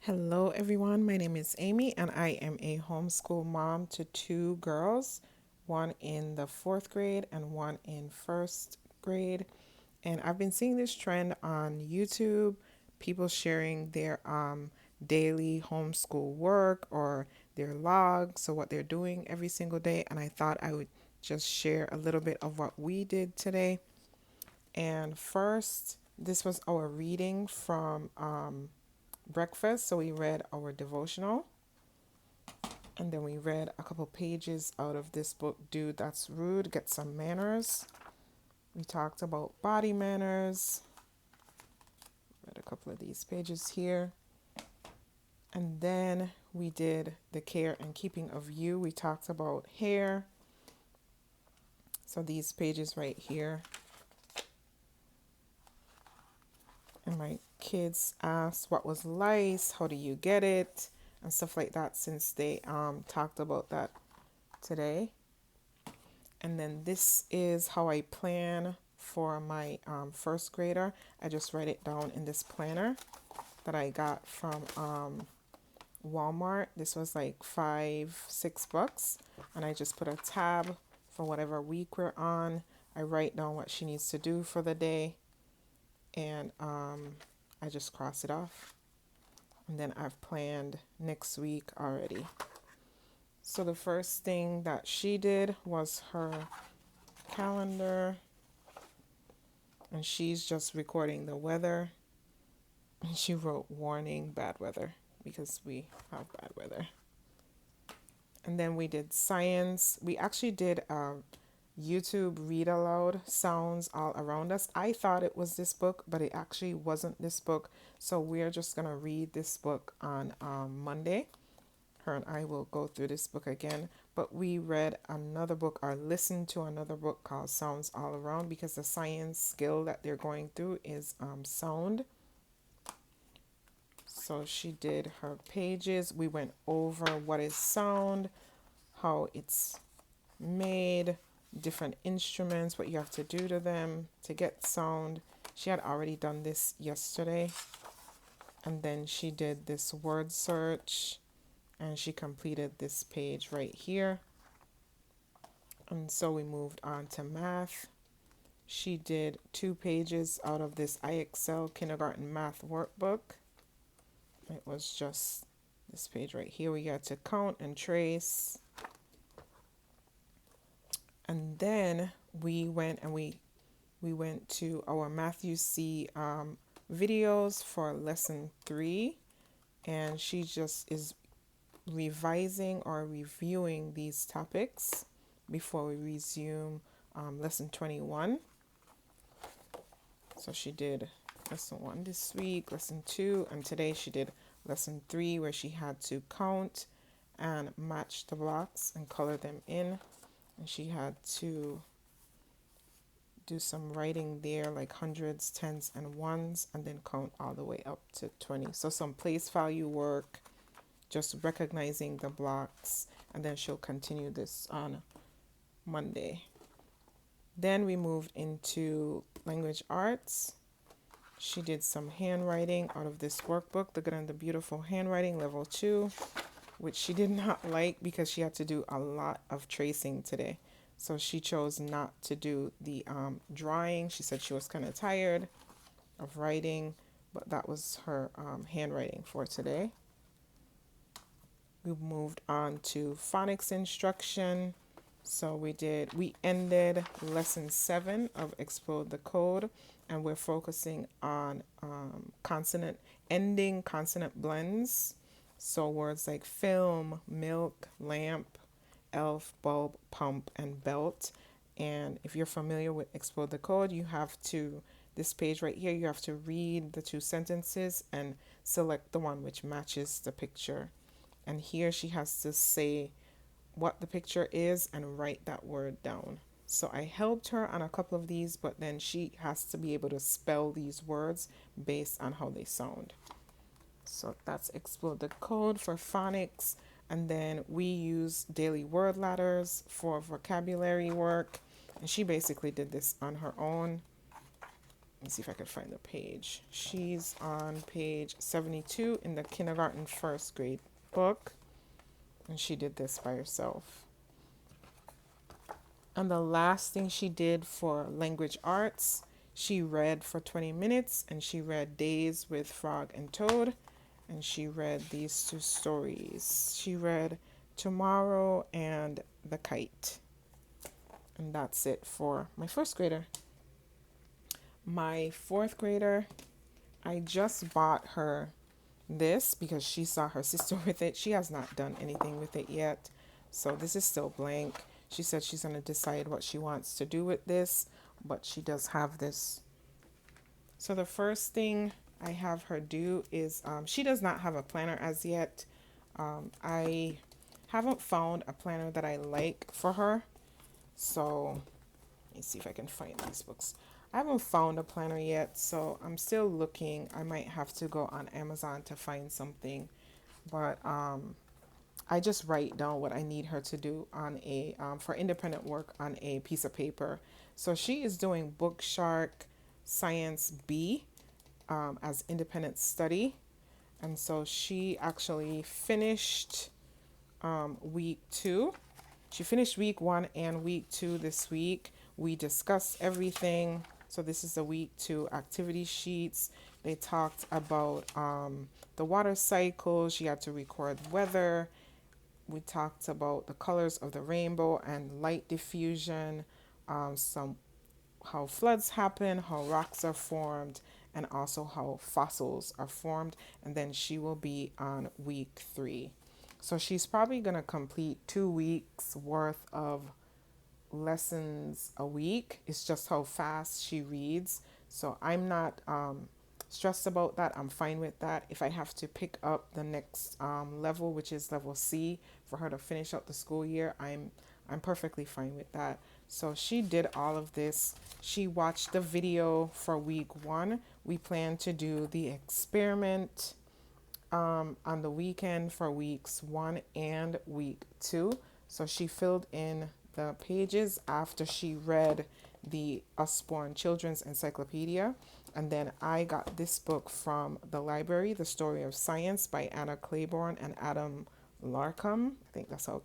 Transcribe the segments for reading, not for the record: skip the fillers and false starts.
Hello, everyone. My name is Amy, and I am a homeschool mom to two girls, one in the fourth grade and one in first grade. And I've been seeing this trend on YouTube, people sharing their daily homeschool work or their logs, so what they're doing every single day. And I thought I would just share a little bit of what we did today. And first, this was our reading from breakfast. So we read our devotional and then we read a couple pages out of this book, Dude, That's Rude, Get Some Manners. We talked about body manners, read a couple of these pages here. And then we did the care and keeping of you. We talked about hair. So these pages right here. And my kids asked what was lice, how do you get it, and stuff like that, since they talked about that today. And then this is how I plan for my first grader. I just write it down in this planner that I got from Walmart. This was like $5-6, and I just put a tab for whatever week we're on. I write down what she needs to do for the day, and I just cross it off. And then I've planned next week already. So the first thing that she did was her calendar, and she's just recording the weather. And she wrote warning bad weather because we have bad weather. And then we did science. We actually did YouTube read aloud sounds all around us. I thought it was this book, but it actually wasn't this book. So we're just going to read this book on Monday. Her and I will go through this book again. But we read another book or listened to another book called Sounds All Around, because the science skill that they're going through is sound. So she did her pages. We went over what is sound, how it's made, different instruments, what you have to do to them to get sound. She had already done this yesterday. And then she did this word search, and she completed this page right here. And so we moved on to math. She did 2 pages out of this IXL kindergarten math workbook. It was just this page right here. We got to count and trace. And then we went to our Matthew C videos for lesson 3, and she just is revising or reviewing these topics before we resume lesson 21. So she did lesson 1 this week, lesson 2, and today she did lesson 3, where she had to count and match the blocks and color them in. And she had to do some writing there, like hundreds, tens, and ones, and then count all the way up to 20. So some place value work, just recognizing the blocks, and then she'll continue this on Monday. Then we moved into language arts. She did some handwriting out of this workbook, The Good and the Beautiful Handwriting, level 2, which she did not like because she had to do a lot of tracing today. So she chose not to do the drawing. She said she was kind of tired of writing, but that was her handwriting for today. We moved on to phonics instruction. So we ended lesson 7 of Explode the Code, and we're focusing on ending consonant blends. So words like film, milk, lamp, elf, bulb, pump, and belt. And if you're familiar with Explode the Code, this page right here, you have to read the 2 sentences and select the one which matches the picture. And here she has to say what the picture is and write that word down. So I helped her on a couple of these, but then she has to be able to spell these words based on how they sound. So that's Explode the Code for phonics. And then we use daily word ladders for vocabulary work. And she basically did this on her own. Let me see if I could find the page. She's on page 72 in the kindergarten first grade book, and she did this by herself. And the last thing she did for language arts, she read for 20 minutes, and she read Days with Frog and Toad, and she read these two stories. She read Tomorrow and The Kite. And that's it for my first grader. My fourth grader, I just bought her this because she saw her sister with it. She has not done anything with it yet. So this is still blank. She said she's going to decide what she wants to do with this, but she does have this. So the first thing I have her do is she does not have a planner as yet. I haven't found a planner that I like for her. So let me see if I can find these books. I haven't found a planner yet, so I'm still looking. I might have to go on Amazon to find something, but I just write down what I need her to do on a for independent work on a piece of paper. So she is doing Book Shark Science B as independent study, and so she actually finished week 2. She finished week 1 and week 2 this week. We discussed everything. So this is the week 2 activity sheets. They talked about the water cycle. She had to record weather. We talked about the colors of the rainbow and light diffusion, some how floods happen, how rocks are formed, and also how fossils are formed. And then she will be on week 3. So she's probably going to complete 2 weeks worth of lessons a week. It's just how fast she reads. So I'm not stressed about that. I'm fine with that. If I have to pick up the next level, which is level C, for her to finish out the school year, I'm perfectly fine with that. So she did all of this. She watched the video for week 1. We plan to do the experiment on the weekend for weeks 1 and week 2. So she filled in the pages after she read the Usborne Children's Encyclopedia. And then I got this book from the library, The Story of Science by Anna Claiborne and Adam Larkham. I think that's how you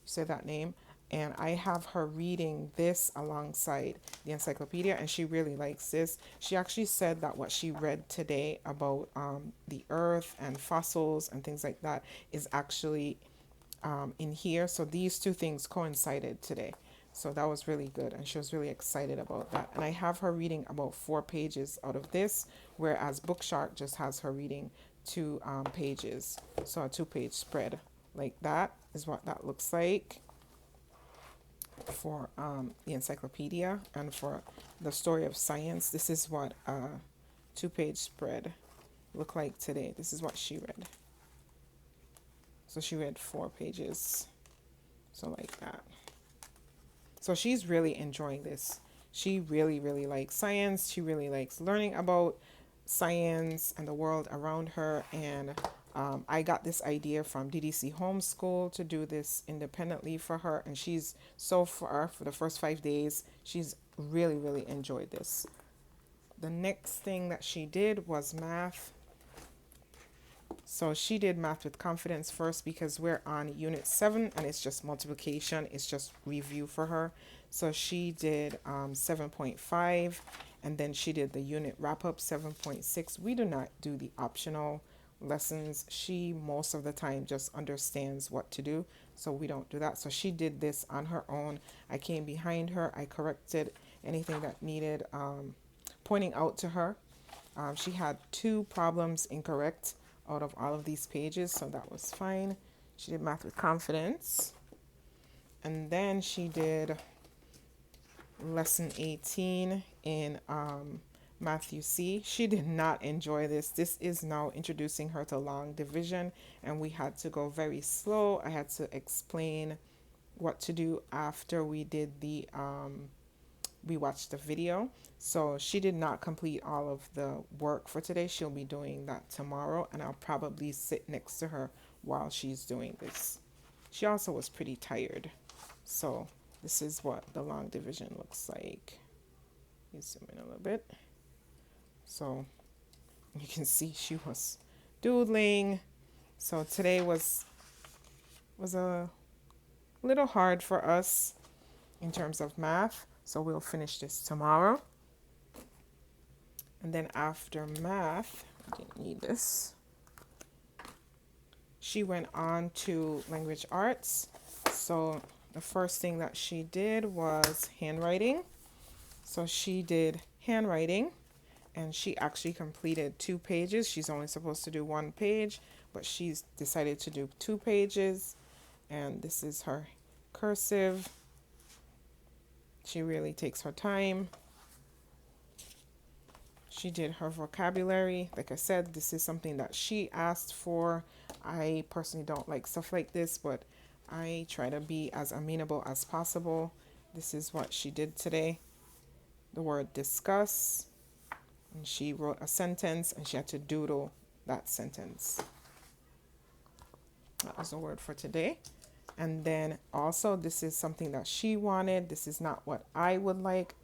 say that name. And I have her reading this alongside the encyclopedia, and she really likes this. She actually said that what she read today about the earth and fossils and things like that is actually in here. So these two things coincided today. So that was really good, and she was really excited about that. And I have her reading about 4 pages out of this, whereas Bookshark just has her reading 2 pages. So a 2-page spread like that is what that looks like for the encyclopedia. And for the Story of Science, this is what a 2-page spread looked like today. This is what she read. So she read 4 pages. So like that. So she's really enjoying this. She really, really likes science. She really likes learning about science and the world around her. And I got this idea from DDC Homeschool to do this independently for her. And she's so far, for the first 5 days, she's really, really enjoyed this. The next thing that she did was math. So she did math with confidence first because we're on unit 7 and it's just multiplication. It's just review for her. So she did 7.5, and then she did the unit wrap up 7.6. We do not do the optional lessons. She most of the time just understands what to do. So we don't do that. So she did this on her own. I came behind her. I corrected anything that needed pointing out to her. She had 2 problems incorrect out of all of these pages, so that was fine. She did math with confidence. And then she did lesson 18 in Matthew C. She did not enjoy this. This is now introducing her to long division, and we had to go very slow. I had to explain what to do after we did the we watched the video. So she did not complete all of the work for today. She'll be doing that tomorrow, and I'll probably sit next to her while she's doing this. She also was pretty tired. So this is what the long division looks like. You zoom in a little bit. So you can see she was doodling. So today was a little hard for us in terms of math. So we'll finish this tomorrow. And then after math, I didn't need this. She went on to language arts. So the first thing that she did was handwriting. So she did handwriting and she actually completed 2 pages. She's only supposed to do 1 page, but she's decided to do 2 pages. And this is her cursive. She really takes her time. She did her vocabulary. Like I said, this is something that she asked for. I personally don't like stuff like this, but I try to be as amenable as possible. This is what she did today. The word discuss. And she wrote a sentence and she had to doodle that sentence. That was the word for today. And then also, this is something that she wanted. This is not what I would like.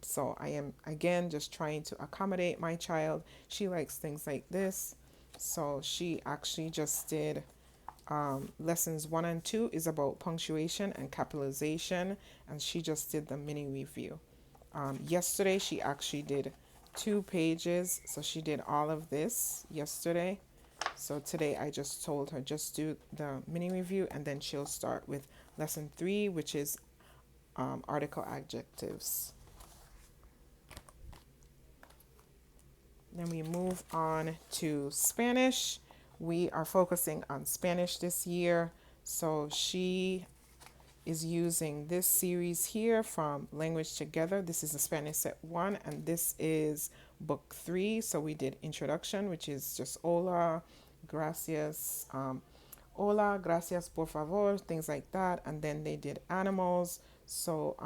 So I am, again, just trying to accommodate my child. She likes things like this. So she actually just did lessons 1 and 2 is about punctuation and capitalization. And she just did the mini review. Yesterday, she actually did 2 pages. So she did all of this yesterday. So today I just told her just do the mini review and then she'll start with lesson 3, which is article adjectives. Then we move on to Spanish. We are focusing on Spanish this year. So she is using this series here from Language Together. This is the Spanish set 1 and this is book 3. So we did introduction, which is just hola, gracias, hola, gracias, por favor, things like that. And then they did animals. So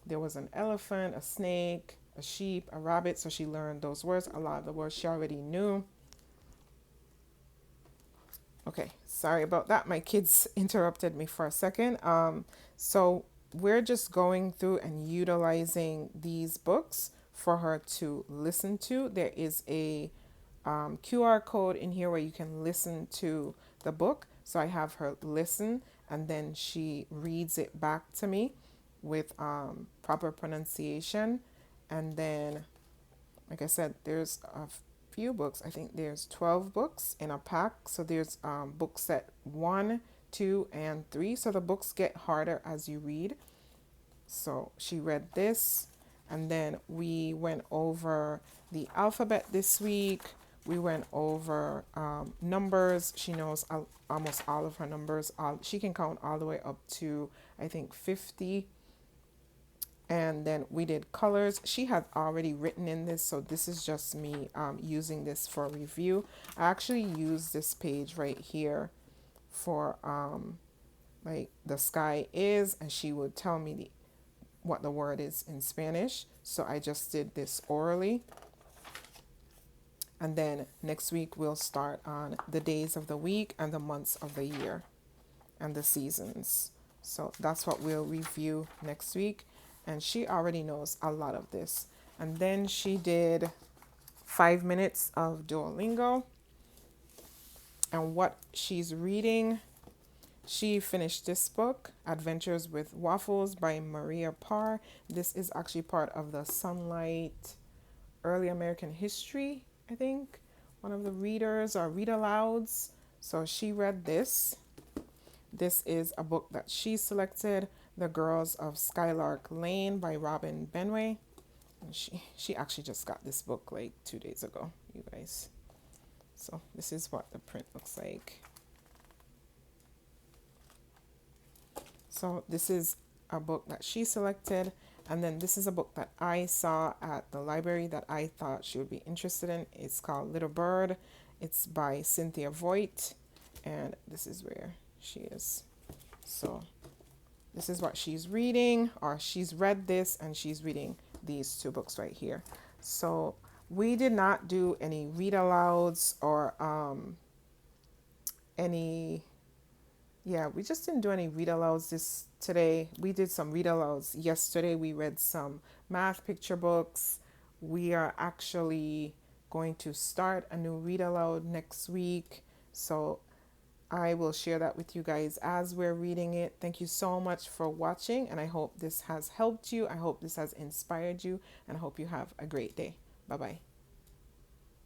there was an elephant, a snake, a sheep, a rabbit. So she learned those words. A lot of the words she already knew. Okay, sorry about that. My kids interrupted me for a second. So we're just going through and utilizing these books for her to listen to. There is a QR code in here where you can listen to the book. So I have her listen and then she reads it back to me with proper pronunciation. And then, like I said, there's a few books. I think there's 12 books in a pack. So there's book set 1, 2, and 3. So the books get harder as you read. So she read this. And then we went over the alphabet this week. We went over numbers. She knows almost all of her numbers. She can count all the way up to, I think, 50. And then we did colors. She had already written in this, so this is just me using this for review. I actually use this page right here for like the sky is, and she would tell me what the word is in Spanish. So I just did this orally. And then next week we'll start on the days of the week and the months of the year and the seasons. So that's what we'll review next week. And she already knows a lot of this. And then she did 5 minutes of Duolingo. And what she's reading, she finished this book, Adventures with Waffles by Maria Parr. This is actually part of the Sunlight Early American History, I think. One of the readers or read-alouds. So she read this. This is a book that she selected, The Girls of Skylark Lane by Robin Benway. And she actually just got this book like 2 days ago, you guys. So this is what the print looks like. So this is a book that she selected. And then this is a book that I saw at the library that I thought she would be interested in. It's called Little Bird. It's by Cynthia Voigt. And this is where she is. So this is what she's reading, or she's read this and she's reading these 2 books right here. So we did not do any read alouds or we just didn't do any read alouds today. We did some read alouds yesterday. We read some math picture books. We are actually going to start a new read aloud next week. So I will share that with you guys as we're reading it. Thank you so much for watching, and I hope this has helped you. I hope this has inspired you, and I hope you have a great day. Bye bye.